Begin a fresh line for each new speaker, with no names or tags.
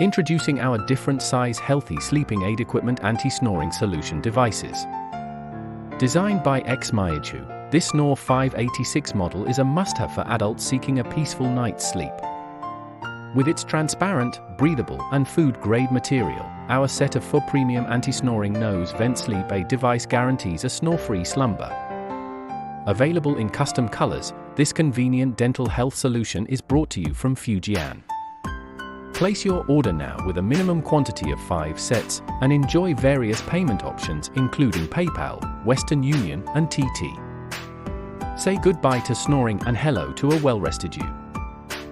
Introducing our different size healthy sleeping aid equipment anti-snoring solution devices. Designed by Xiamen Yizhou, this Snore 586 model is a must-have for adults seeking a peaceful night's sleep. With its transparent, breathable, and food-grade material, our set of full premium anti-snoring nose vent sleep aid device guarantees a snore-free slumber. Available in custom colors, this convenient dental health solution is brought to you from Fujian. Place your order now with a minimum quantity of 5 sets, and enjoy various payment options including PayPal, Western Union, and TT. Say goodbye to snoring and hello to a well-rested you.